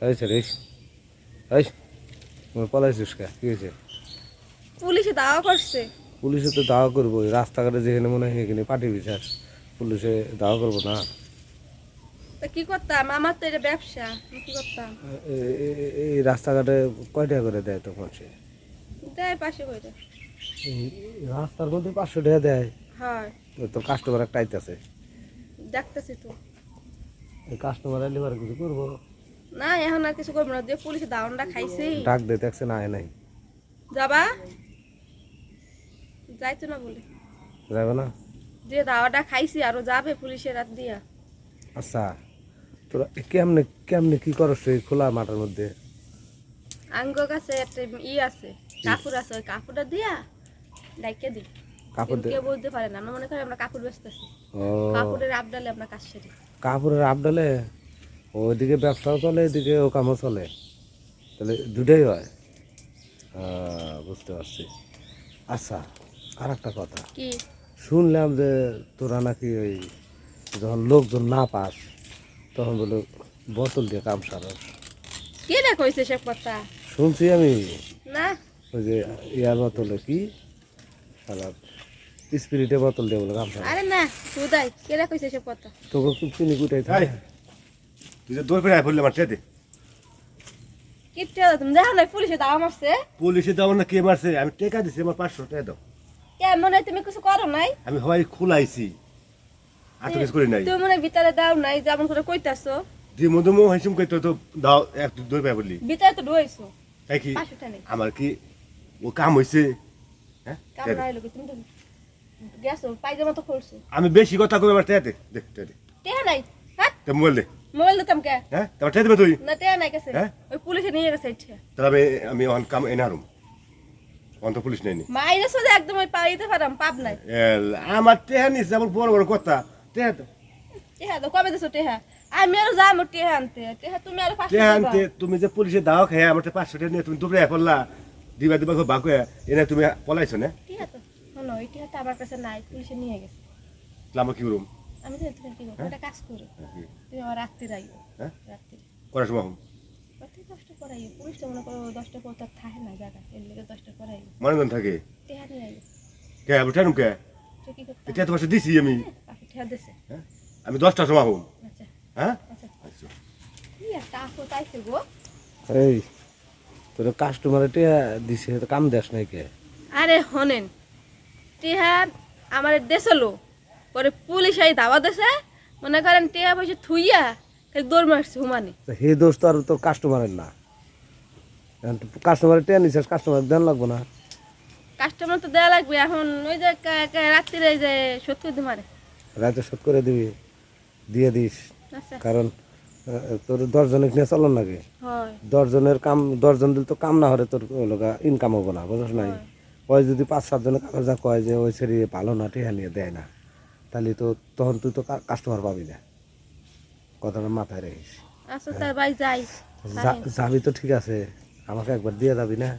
এই রে এই পলাইছিস কে কি হয়েছে? পুলিশে দাওয়া করছে। পুলিশে তো দাওয়া করবো, রাস্তাঘাটে যেখানে মনে হয় সেখানে পাঠিয়ে বিশ্বাস, পুলিশে দাওয়া করবো না? তা কি করতাম, আমার তো এটা ব্যবসা, আমি কি করতাম? এই রাস্তাঘাটে কয় টাকা করে দেয় তো মানুষে? দেয় পাশে করে। রাস্তার মধ্যে 500 টাকা দেয়? হয়, তো কাস্টমার একটা আইতাছে, দেখতেছি তো। এই কাস্টমার আইলে আর কিছু করবো না এখন আর কিছু করবো না, যে পুলিশে দাওয়ানটা খাইছি। ডাক দে, দেখছে না আয় নাই, যাবা যাইতো না বলে যাবে না? যে দাওয়াটা খাইছি আরো যাবে পুলিশের রাত দিয়া। আচ্ছা, তোরা কেমনে কেমনে কি করস এই খোলা মাঠের মধ্যে? আঙ্গ কাছে একটা আছে, কাপড় আছে, ওই কাপড়টা দিয়া ডাইকে দিই। কাপড় কেউ বলতে পারে না, আমরা মনে করি আমরা কাপড় বেচতেছি। ও, কাপড়ের আপডালে আমরা কাজ সারি। কাপড়ের আপডালে ওইদিকে ব্যবসাও চলে, এদিকে ও কামও চলে, তাহলে দুটোই হয়। বুঝতে পারছি। আচ্ছা, আর একটা কথা কি? শুনলাম যে তোরা নাকি ওই যখন লোকজন না পাস তখন বলে বোতল দিয়ে কাম সারস। কে না কইছে সব কথা? শুনছি আমি, না ওই যে ইয়ার বোতলে কি স্পিরিটের বোতল দিয়ে বলে কাম সারস। আরে না সুদাই, কে না কইছে সব কথা? তোকে খুব চিনি কুটাই থাকে। তুই যে দই ফেরায় ফেললে আমার টেদে কিপটে তুমি দেখো না পুলিশে দাওয়া মারছে। পুলিশে দেওয়ার না কে মারছে? আমি টেকা দিছি, আমার 500 টাকা দাও। কে মনে হয় তুমি কিছু করো নাই? আমি হওয়াই খুলাইছি, আর তো কিছু করি নাই। তুমি মনে হয় ভিতরে দাও নাই, যেমন করে কইতাছো। যে মধুমো হাসিম কই তো দাও এক দই পাই বললি, ভিতরে তো ঢুইছো তাই কি 500 টাকা নেই। আমার কি ও কাম হইছে? হ্যাঁ, কাম না হইলো কি তুমি তো গেছো পাইজামা তো খুলছো। আমি বেশি কথা কই, আমার টেকা দে, দে টেকা দে, টেহা নাই, হ্যাঁ তে মোবাইল দে। মোবাইল দিতাম কে? হ্যাঁ, তোমার টেকা দিবে তুই? না টেহা নাই কাছে, হ্যাঁ? ওই পুলিশে নিয়ে গেছে ইচ্ছা। তাহলে আমি অন কাম এনারুম, অন তো পুলিশ নেয়নি। মাইরে সোজা একদম ওই পাইতে পারাম পাব নাই। আমার টেহা নিচ্ছে, আমার বড় বড় কথা। টেহা তো টেহা তো কবে দিছো টেহা? আমি আর যাম টেহা আনতে, টেহা তুমি আর 500 টেহা দিবা। আনতে তুমি যে পুলিশে দাও খাই আমার 500 টাকা নিয়ে তুমি দুপুরে পড়লা, দিবা দিবা খুব বাকু এনে তুমি পলাইছো না? টেহা তো শোনো, এই টেহা তো আমার কাছে নাই, পুলিশে নিয়ে গেছে। তাহলে আমার কি করুম? আমি তো তুমি কি করবো, একটা কাজ করো, তুমি আমার রাত্রি রাখবো। হ্যাঁ? রাত্রি করার সময় হম রাত্রি 10টা করাই, পুলিশটা মনে করো 10টা পর তার থাকে না জায়গা, এর লেগে 10টা করাই। মনোরঞ্জন থাকে টেহা নিয়ে আইবো, কে আমি ঠেনুম কে? তো কি করতে এটা তোমার সাথে দিছি আমি, কাকু টেহা দিছে। হ্যাঁ? আমি 10টার সময় হম। আচ্ছা হ্যাঁ, আচ্ছা, আচ্ছা। কি একটা আপদ আইছে গো। এই তোর কাস্টমারে টিয়া দিছে তো কাম দেশ নাই কে? আরে হনেন, টেহা আমার দেশলো পরে পুলিশ আই দাওয়া দেছে, মনে করেন টেহা পয়সা থুইয়া খালি দৌড় মারছে হুমানে। হে দোষ তো আর তোর কাস্টমারের না, কাস্টমারের টিয়া নিছিস, কাস্টমার দেন লাগবো না? কাস্টমার তো দেওয়া লাগবে, এখন ওই যে রাত্রিরে যে সত্যি দিতে মারে। রাতে শোধ করে দিবি, দিয়ে দিস, আচ্ছা কারণ তোর 10 জনের নিয়ে চলন লাগে, হয় 10 জনের কাম 10 জন দিলে তো কাম না হলে তোর লগা ইনকাম হবো না, বুঝছ নাই? ওই যদি 5-7 জনের কাগজ যা কয় যে ওই সেরি ভালো না, টিয়া নিয়ে দেয় না, তাহলে তো তখন তুই তো কাস্টমার পাবি না, কথাটা মাথায় রাখিস। আচ্ছা তার ভাই যাই। যাবি তো ঠিক আছে, আমাকে একবার দিয়ে যাবি না?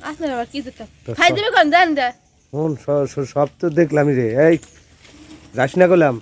আসলে আবার কি দিতাম তো খাই সব- দেবে কোন জান দে। শোন, সব তো দেখলামই রে, এই যাস না করলাম।